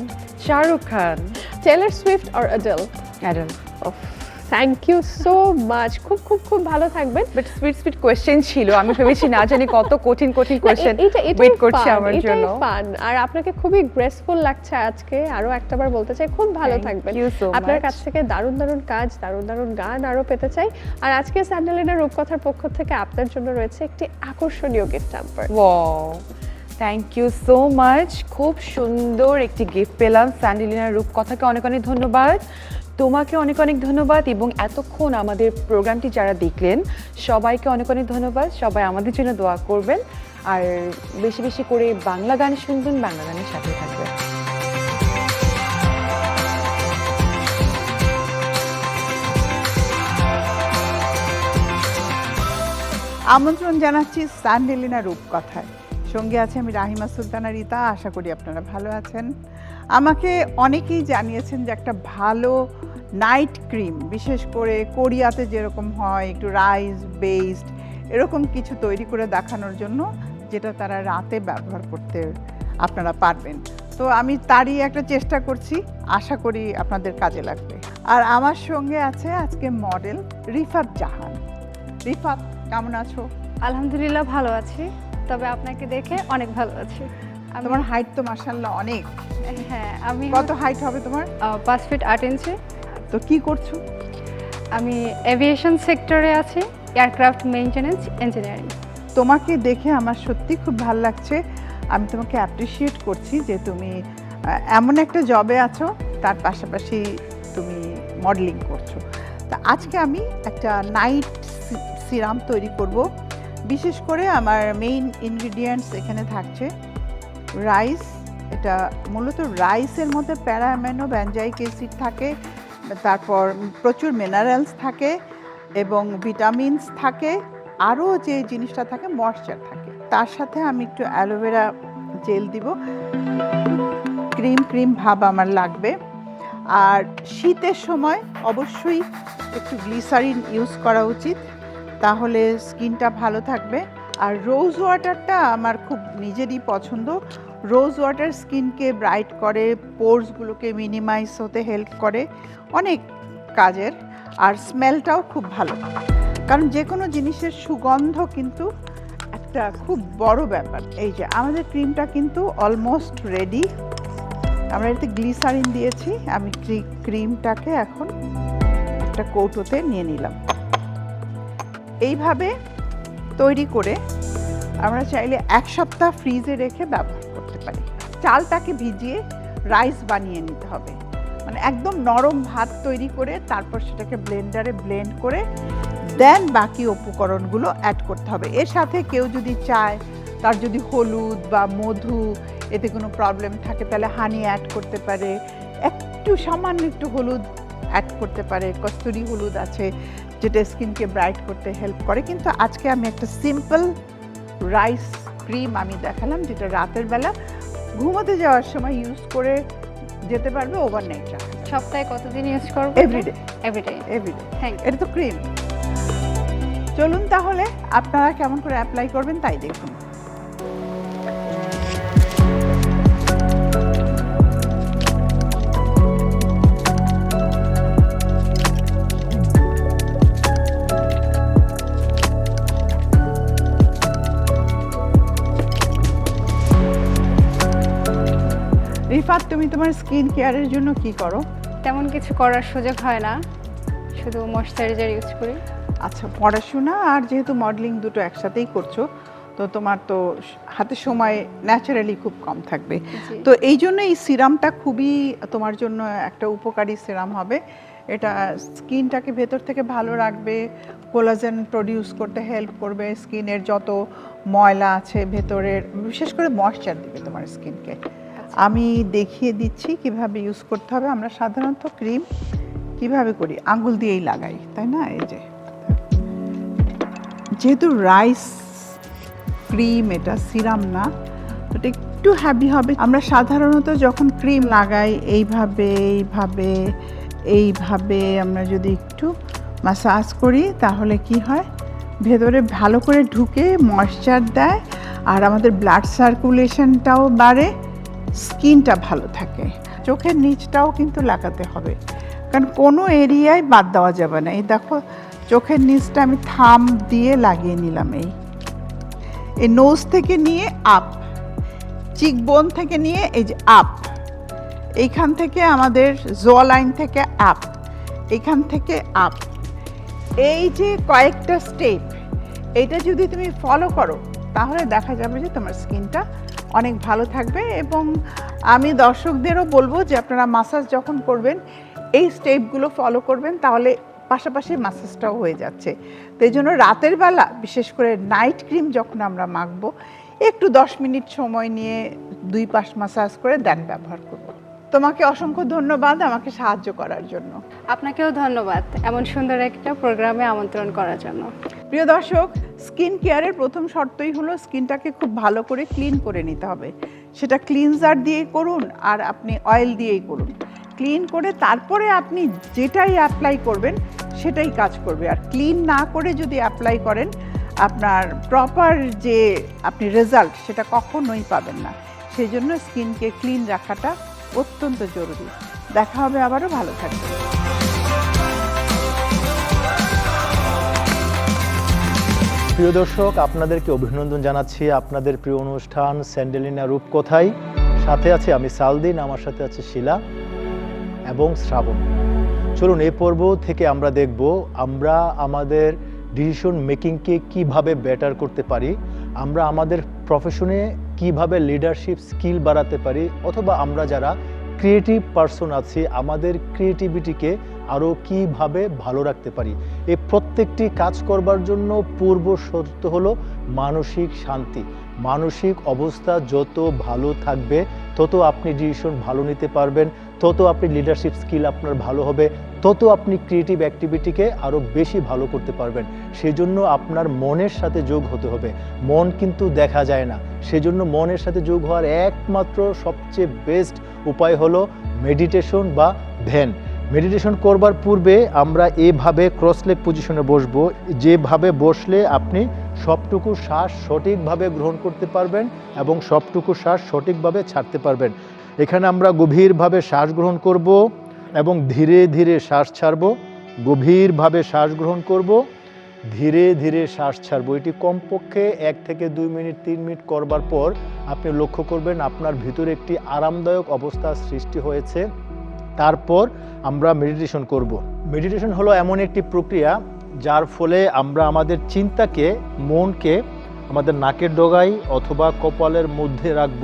শাহরুখ খান। টেলর সুইফট আর Adele? Adele. Thank you so much. খুব খুব খুব ভালো থাকবেন। বাট সুইট সুইট কোয়েশ্চেন ছিল, আমি ভেবেছি না জানি কত কঠিন কঠিন কোয়েশ্চেন এটা ওয়েট করছে আমার জন্য। ফান, আর আপনাকে খুবই গ্রেসফুল লাগছে আজকে। আরো একটাবার বলতে চাই, খুব ভালো Thank থাকবেন। you so আপনার much. কাছ থেকে দারুণ দারুণ কাজ, দারুণ দারুণ গান আরো পেতে চাই। আর আজকে স্যান্ডেলিনা রূপকথার পক্ষ থেকে আপনার জন্য রয়েছে একটি আকর্ষণীয় gift hamper. Wow, thank you so much. খুব সুন্দর একটি গিফট পেলাম। স্যান্ডেলিনার রূপকথাকে অনেক অনেক ধন্যবাদ, তোমাকে অনেক অনেক ধন্যবাদ, এবং এতক্ষণ আমাদের প্রোগ্রামটি যারা দেখলেন সবাইকে অনেক অনেক ধন্যবাদ। সবাই আমাদের জন্য দোয়া করবেন, আর বেশি বেশি করে বাংলা গান শুনবেন, বাংলা গানের সাথে থাকবেন। আমন্ত্রণ জানাচ্ছি স্যান্ডেলিনা রূপকথায়। সঙ্গে আছে আমি রাহিমা সুলতানা রিতা। আশা করি আপনারা ভালো আছেন। আমাকে অনেকেই জানিয়েছেন যে একটা ভালো নাইট ক্রিম, বিশেষ করে কোরিয়াতে যেরকম হয় একটু রাইস বেসড, এরকম কিছু তৈরি করে দেখানোর জন্য, যেটা তারা রাতে ব্যবহার করতে আপনারা পারবেন। তো আমি তারই একটা চেষ্টা করছি, আশা করি আপনাদের কাজে লাগবে। আর আমার সঙ্গে আছে আজকে মডেল রিফাত জাহান। রিফাত, কেমন আছো? আলহামদুলিল্লাহ ভালো আছি, তবে আপনাকে দেখে অনেক ভালো আছি। তোমার হাইট তো মাশাআল্লাহ অনেক। হ্যাঁ, আমি কত হাইট হবে তোমার? 5 ফিট 8 ইঞ্চি। তো কি করছো? আমি এভিয়েশন সেক্টরে আছি, এয়ারক্রাফট মেইনটেনেন্স ইঞ্জিনিয়ারিং। তোমাকে দেখে আমার সত্যি খুব ভালো লাগছে। আমি তোমাকে অ্যাপ্রিসিয়েট করছি যে তুমি এমন একটা জবে আছো, তার পাশাপাশি তুমি মডেলিং করছো। তা আজকে আমি একটা নাইট সিরাম তৈরি করব। বিশেষ করে আমার মেইন ইনগ্রিডিয়েন্টস এখানে থাকছে রাইস। এটা মূলত রাইসের মধ্যে প্যারাঅ্যামিনো বেঞ্জয়িক অ্যাসিড থাকে, তারপর প্রচুর মিনারেলস থাকে এবং ভিটামিনস থাকে, আরও যে জিনিসটা থাকে ময়েশ্চার থাকে। তার সাথে আমি একটু অ্যালোভেরা জেল দিব। ক্রিম ক্রিম ভাব আমার লাগবে। আর শীতের সময় অবশ্যই একটু গ্লিসারিন ইউজ করা উচিত, তাহলে স্কিনটা ভালো থাকবে। আর রোজ ওয়াটারটা আমার খুব নিজেরই পছন্দ। রোজ ওয়াটার স্কিনকে ব্রাইট করে, পোরসগুলোকে মিনিমাইজ হতে হেল্প করে, অনেক কাজের। আর স্মেলটাও খুব ভালো, কারণ যে কোনো জিনিসের সুগন্ধ কিন্তু একটা খুব বড় ব্যাপার। এই যে আমাদের ক্রিমটা কিন্তু অলমোস্ট রেডি। আমরা এতে গ্লিসারিন দিয়েছি। আমি ক্রিমটাকে এখন একটা কৌটোতে নিয়ে নিলাম। এইভাবে তৈরি করে আমরা চাইলে 1 সপ্তাহ ফ্রিজে রেখে ব্যবহার করতে পারি। চালটাকে ভিজিয়ে রাইস বানিয়ে নিতে হবে, মানে একদম নরম ভাত তৈরি করে তারপর সেটাকে ব্লেন্ডারে ব্লেন্ড করে দেন বাকি উপকরণগুলো অ্যাড করতে হবে। এর সাথে কেউ যদি চায়, তার যদি হলুদ বা মধু এতে কোনো প্রবলেম থাকে, তাহলে হানি অ্যাড করতে পারে, একটু সামান্য একটু হলুদ অ্যাড করতে পারে। কস্তুরি হলুদ আছে যেটা স্কিনকে ব্রাইট করতে হেল্প করে। কিন্তু আজকে আমি একটা সিম্পল রাইস ক্রিম আমি দেখালাম, যেটা রাতের বেলা ঘুমোতে যাওয়ার সময় ইউজ করে যেতে পারবে ওভারনাইট রাখা। সপ্তাহে কতদিন ইউজ করবো? Everyday everyday. Everyday. Thank you. এটা তো ক্রিম। চলুন তাহলে আপনারা কেমন করে অ্যাপ্লাই করবেন তাই দেখুন। রিফাত, তুমি তোমার স্কিন কেয়ারের জন্য কি করো? তেমন কিছু করার সুযোগ হয় না, শুধু ময়শ্চারাইজার ইউজ করি। আচ্ছা, পড়াশোনা আর যেহেতু মডেলিং দুটো একসাথেই করছো, তো তোমার তো হাতে সময় ন্যাচারালি খুব কম থাকবে। জি। তো এই জন্য এই সিরামটা খুবই তোমার জন্য একটা উপকারী সিরাম হবে। এটা স্কিনটাকে ভেতর থেকে ভালো রাখবে, কোলাজেন প্রডিউস করতে হেল্প করবে, স্কিনের যত ময়লা আছে ভেতরের, বিশেষ করে ময়েশ্চার দিবে তোমার স্কিনকে। আমি দেখিয়ে দিচ্ছি কিভাবে ইউজ করতে হবে। আমরা সাধারণত ক্রিম কিভাবে করি, আঙ্গুল দিয়েই লাগাই, তাই না? এই যে যেহেতু রাইস ক্রিম, এটা সিরাম না, তো এটা একটু হ্যাভি হবে। আমরা সাধারণত যখন ক্রিম লাগাই এইভাবে এইভাবে এইভাবে আমরা যদি একটু ম্যাসাজ করি তাহলে কি হয়, ভেতরে ভালো করে ঢুকে ময়েশ্চার দেয় আর আমাদের ব্লাড সার্কুলেশনটাও বাড়ে, স্কিনটা ভালো থাকে। চোখের নিচটাও কিন্তু লাগাতে হবে, কারণ কোনো এরিয়ায় বাদ দেওয়া যাবে না। এই দেখো চোখের নিচটা আমি থাম দিয়ে লাগিয়ে নিলাম। এই নোজ থেকে নিয়ে আপ, চিকবোন থেকে নিয়ে এই যে আপ, এইখান থেকে আমাদের জো লাইন থেকে আপ, এইখান থেকে আপ, এই যে কয়েকটা স্টেপ, এইটা যদি তুমি ফলো করো তাহলে দেখা যাবে যে তোমার স্কিনটা অনেক ভালো থাকবে। এবং আমি দর্শকদেরও বলবো যে আপনারা মাসাজ যখন করবেন এই স্টেপগুলো ফলো করবেন, তাহলে পাশাপাশি মাসাজটাও হয়ে যাচ্ছে। তো এই জন্য রাতের বেলা বিশেষ করে নাইট ক্রিম যখন আমরা মাখবো, একটু 10 মিনিট সময় নিয়ে 2 পাশ মাসাজ করে দেন ব্যবহার করব। তোমাকে অসংখ্য ধন্যবাদ আমাকে সাহায্য করার জন্য। আপনাকেও ধন্যবাদ এমন সুন্দর একটা প্রোগ্রামে আমন্ত্রণ করার জন্য। প্রিয় দর্শক, স্কিন কেয়ারের প্রথম শর্তই হলো স্কিনটাকে খুব ভালো করে ক্লিন করে নিতে হবে। সেটা ক্লিনজার দিয়ে করুন আর আপনি অয়েল দিয়েই করুন। ক্লিন করে তারপরে আপনি যেটাই অ্যাপ্লাই করবেন সেটাই কাজ করবে। আর ক্লিন না করে যদি অ্যাপ্লাই করেন, আপনার প্রপার যে আপনি রেজাল্ট সেটা কখনোই পাবেন না। সেই জন্য স্কিনকে ক্লিন রাখাটা অত্যন্ত জরুরি। দেখা হবে আবারও, ভালো থাকবেন। প্রিয় দর্শক, আপনাদেরকে অভিনন্দন জানাচ্ছি আপনাদের প্রিয় অনুষ্ঠান স্যান্ডেলিনা রূপকথায়। সাথে আছে আমি সালদিন, আমার সাথে আছে শিলা এবং শ্রাবণ। চলুন এই পর্ব থেকে আমরা দেখব আমরা আমাদের ডিসিশন মেকিংকে কিভাবে বেটার করতে পারি, আমরা আমাদের প্রফেশনে কিভাবে লিডারশিপ স্কিল বাড়াতে পারি, অথবা আমরা যারা ক্রিয়েটিভ পারসন আছি আমাদের ক্রিয়েটিভিটিকে আরও কিভাবে ভালো রাখতে পারি। এই প্রত্যেকটি কাজ করবার জন্য পূর্ব শর্ত হলো মানসিক শান্তি। মানসিক অবস্থা যত ভালো থাকবে তত আপনি ডিসিশন ভালো নিতে পারবেন, তত আপনি লিডারশিপ স্কিল আপনার ভালো হবে, তত আপনি ক্রিয়েটিভ অ্যাক্টিভিটিকে আরও বেশি ভালো করতে পারবেন। সেজন্য আপনার মনের সাথে যোগ হতে হবে। মন কিন্তু দেখা যায় না, সেজন্য মনের সাথে যোগ হওয়ার একমাত্র সবচেয়ে বেস্ট উপায় হলো মেডিটেশন বা ধ্যান। মেডিটেশন করবার পূর্বে আমরা এভাবে ক্রস লেগ পজিশনে বসবো, যেভাবে বসলে আপনি সবটুকু শ্বাস সঠিকভাবে গ্রহণ করতে পারবেন এবং সবটুকু শ্বাস সঠিকভাবে ছাড়তে পারবেন। এখানে আমরা গভীরভাবে শ্বাস গ্রহণ করব এবং ধীরে ধীরে শ্বাস ছাড়ব। গভীরভাবে শ্বাস গ্রহণ করব, ধীরে ধীরে শ্বাস ছাড়ব। এটি কমপক্ষে 1 থেকে 2 মিনিট 3 মিনিট করবার পর আপনি লক্ষ্য করবেন আপনার ভিতরে একটি আরামদায়ক অবস্থা সৃষ্টি হয়েছে। তারপর আমরা মেডিটেশন করব। মেডিটেশন হলো এমন একটি প্রক্রিয়া যার ফলে আমরা আমাদের চিন্তাকে, মনকে আমাদের নাকের ডগায় অথবা কপালের মধ্যে রাখব,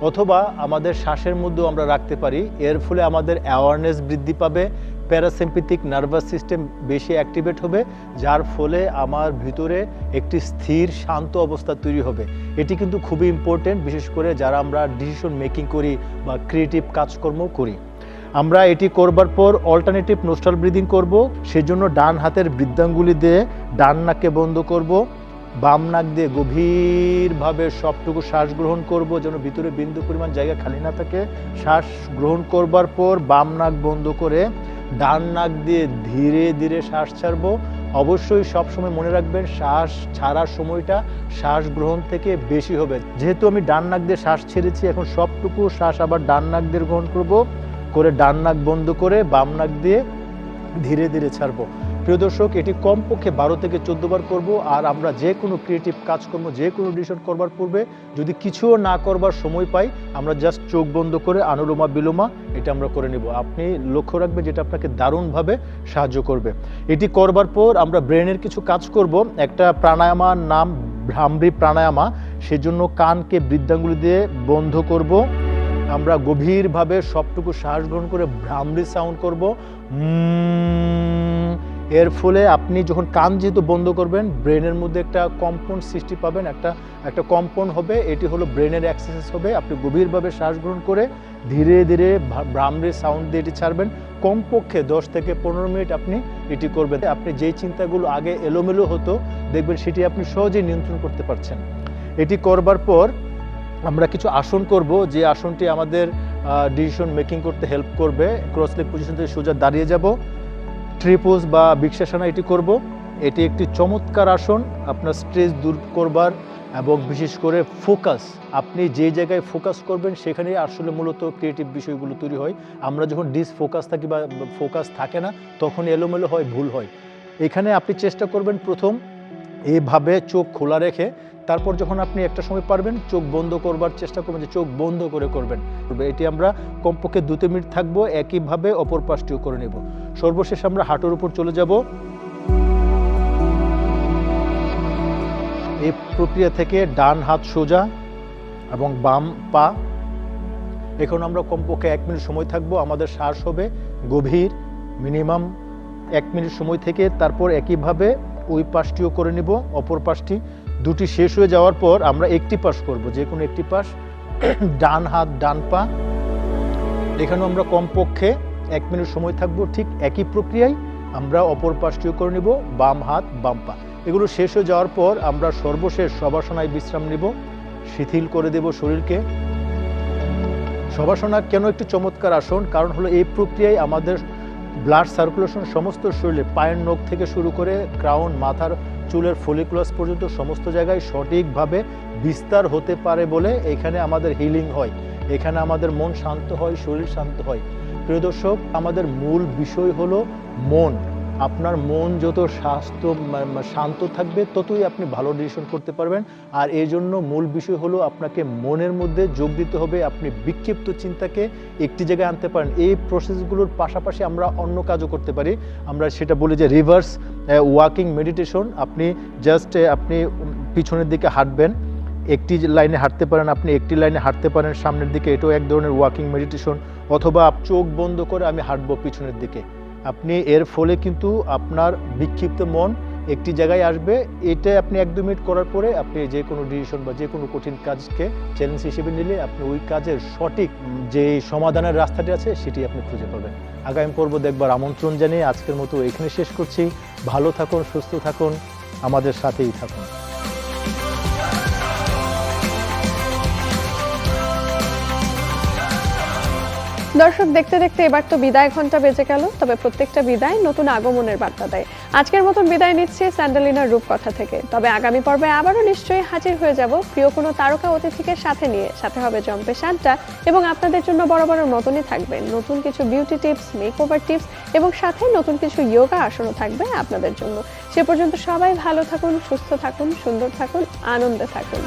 অথবা আমাদের শ্বাসের মধ্যেও আমরা রাখতে পারি। এর ফলে আমাদের অ্যাওয়ারনেস বৃদ্ধি পাবে, প্যারাসিম্প্যাথিক নার্ভাস সিস্টেম বেশি অ্যাক্টিভেট হবে, যার ফলে আমার ভিতরে একটি স্থির শান্ত অবস্থা তৈরি হবে। এটি কিন্তু খুবই ইম্পর্টেন্ট, বিশেষ করে যারা আমরা ডিসিশন মেকিং করি বা ক্রিয়েটিভ কাজকর্ম করি। আমরা এটি করবার পর অল্টারনেটিভ নোস্ট্রাল ব্রিদিং করব। সেজন্য ডান হাতের বৃদ্ধাঙ্গুলি দিয়ে ডান নাকে বন্ধ করব, বাম নাক দিয়ে গভীরভাবে সবটুকু শ্বাস গ্রহণ করব, যেন ভিতরে বিন্দু পরিমাণ জায়গা খালি না থাকে। শ্বাস গ্রহণ করবার পর বাম নাক বন্ধ করে ডান নাক দিয়ে ধীরে ধীরে শ্বাস ছাড়বো। অবশ্যই সবসময় মনে রাখবেন শ্বাস ছাড়ার সময়টা শ্বাস গ্রহণ থেকে বেশি হবে। যেহেতু আমি ডান নাক দিয়ে শ্বাস ছেড়েছি, এখন সবটুকু শ্বাস আবার ডান নাক দিয়ে গ্রহণ করব, করে ডান নাক বন্ধ করে বাম নাক দিয়ে ধীরে ধীরে ছাড়বো। প্রিয় দর্শক, এটি কমপক্ষে 12 থেকে 14 বার করব। আর আমরা যে কোনো ক্রিয়েটিভ কাজকর্ম, যে কোনো ডিসিশন করবার পূর্বে যদি কিছুও না করবার সময় পাই, আমরা জাস্ট চোখ বন্ধ করে অনুলোমা বিলোমা এটা আমরা করে নেব। আপনি লক্ষ্য রাখবেন যেটা আপনাকে দারুণভাবে সাহায্য করবে। এটি করবার পর আমরা ব্রেনের কিছু কাজ করব। একটা প্রাণায়ামার নাম ভ্রামরি প্রাণায়ামা, সেজন্য কানকে বৃদ্ধাঙ্গুলি দিয়ে বন্ধ করব। আমরা গভীরভাবে সবটুকু শ্বাস গ্রহণ করে ভ্রামরি সাউন্ড করব। এর ফলে আপনি যখন কান যেহেতু বন্ধ করবেন, ব্রেনের মধ্যে একটা কম্পন সৃষ্টি পাবেন, একটা কম্পন হবে। এটি হলো ব্রেনের এক্সারসাইজ হবে। আপনি গভীরভাবে শ্বাস গ্রহণ করে ধীরে ধীরে ভ্রামরি সাউন্ড দিয়ে এটি ছাড়বেন। কমপক্ষে 10 থেকে 15 মিনিট আপনি এটি করবেন। আপনি যেই চিন্তাগুলো আগে এলোমেলো হতো, দেখবেন সেটি আপনি সহজেই নিয়ন্ত্রণ করতে পারছেন। এটি করবার পর আমরা কিছু আসন করব, যে আসনটি আমাদের ডিসিশন মেকিং করতে হেল্প করবে। ক্রস লেগ পজিশন থেকে সোজা দাঁড়িয়ে যাব, ট্রিপোজ বা বৃক্ষাসন এটি করব। এটি একটি চমৎকার আসন আপনার স্ট্রেস দূর করবার এবং বিশেষ করে ফোকাস, আপনি যে জায়গায় ফোকাস করবেন সেখানেই আসলে মূলত ক্রিয়েটিভ বিষয়গুলো তৈরি হয়। আমরা যখন ডিসফোকাস থাকি বা ফোকাস থাকে না, তখন এলোমেলো হয়, ভুল হয়। এখানে আপনি চেষ্টা করবেন প্রথম এইভাবে চোখ খোলা রেখে, তারপর যখন আপনি একটা সময় পারবেন চোখ বন্ধ করবার চেষ্টা করবেন, যে চোখ বন্ধ করে করবেন। এটি আমরা কমপক্ষে 2 মিনিট থাকবো, একইভাবে অপর পাশটিও করে নেব। সর্বশেষ আমরা হাঁটুর উপর চলে যাব। এই প্রক্রিয়া থেকে ডান হাত সোজা এবং বাম পা। এখন আমরা কমপক্ষে 1 মিনিট সময় থাকবো। আমাদের শ্বাস হবে গভীর, মিনিমাম 1 মিনিট সময় থেকে তারপর একইভাবে ওই পাশটিও করে নিব, অপর পাশটি। দুটি শেষ হয়ে যাওয়ার পর আমরা একটি পাশ করব, যে কোনো একটি পাশ, ডান হাত ডান পা। এখানেও আমরা কমপক্ষে 1 মিনিট সময় থাকবো। ঠিক একই প্রক্রিয়ায় আমরা অপর পাশটিও করে নিব, বাম হাত বাম পা। এগুলো শেষ হয়ে যাওয়ার পর আমরা সর্বশেষ শবাসনায় বিশ্রাম নিব, শিথিল করে দেব শরীরকে। শবাসনা কেন একটি চমৎকার আসন? কারণ হলো এই প্রক্রিয়ায় আমাদের ব্লাড সার্কুলেশন সমস্ত শরীরে, পায়ের নখ থেকে শুরু করে ক্রাউন, মাথার চুলের ফলিকুলাস পর্যন্ত সমস্ত জায়গায় সঠিকভাবে বিস্তার হতে পারে বলে এখানে আমাদের হিলিং হয়। এখানে আমাদের মন শান্ত হয়, শরীর শান্ত হয়। প্রিয় দর্শক, আমাদের মূল বিষয় হলো মন। আপনার মন যত শান্ত থাকবে, ততই আপনি ভালো ডিসিশন করতে পারবেন। আর এই জন্য মূল বিষয় হলো আপনাকে মনের মধ্যে যোগ দিতে হবে। আপনি বিক্ষিপ্ত চিন্তাকে একটি জায়গায় আনতে পারেন। এই প্রসেসগুলোর পাশাপাশি আমরা অন্য কাজও করতে পারি। আমরা সেটা বলি যে রিভার্স ওয়াকিং মেডিটেশন। আপনি জাস্ট আপনি পিছনের দিকে হাঁটবেন, একটি লাইনে হাঁটতে পারেন, আপনি একটি লাইনে হাঁটতে পারেন সামনের দিকে, এটাও এক ধরনের ওয়াকিং মেডিটেশন। অথবা চোখ বন্ধ করে আমি হাঁটবো পিছনের দিকে। আপনি এর ফলে কিন্তু আপনার বিক্ষিপ্ত মন একটি জায়গায় আসবে। এটা আপনি 1-2 মিনিট করার পরে আপনি যে কোনো ডিসিশন বা যে কোনো কঠিন কাজকে চ্যালেঞ্জ হিসেবে নিলে আপনি ওই কাজের সঠিক যে সমাধানের রাস্তাটি আছে সেটি আপনি খুঁজে পাবেন। আগামী পর্ব দেখবার আমন্ত্রণ জানিয়ে আজকের মতো এখানে শেষ করছি। ভালো থাকুন, সুস্থ থাকুন, আমাদের সাথেই থাকুন। দর্শক, দেখতে দেখতে এবার তো বিদায় ঘন্টা বেজে গেল। তবে প্রত্যেকটা বিদায় নতুন আগমনের বার্তা দেয়। আজকের মতন বিদায় নিচ্ছি স্যান্ডেলিনার রূপকথা থেকে। তবে আগামী পর্বে আবারও নিশ্চয়ই হাজির হয়ে যাব প্রিয় কোনো তারকা অতিথিকে সাথে নিয়ে। সাথে হবে জম্পেশ আড্ডা এবং আপনাদের জন্য বড় বড় মতনই থাকবে নতুন কিছু বিউটি টিপস, মেকওভার টিপস এবং সাথে নতুন কিছু যোগা আসনও থাকবে আপনাদের জন্য। সে পর্যন্ত সবাই ভালো থাকুন, সুস্থ থাকুন, সুন্দর থাকুন, আনন্দে থাকুন।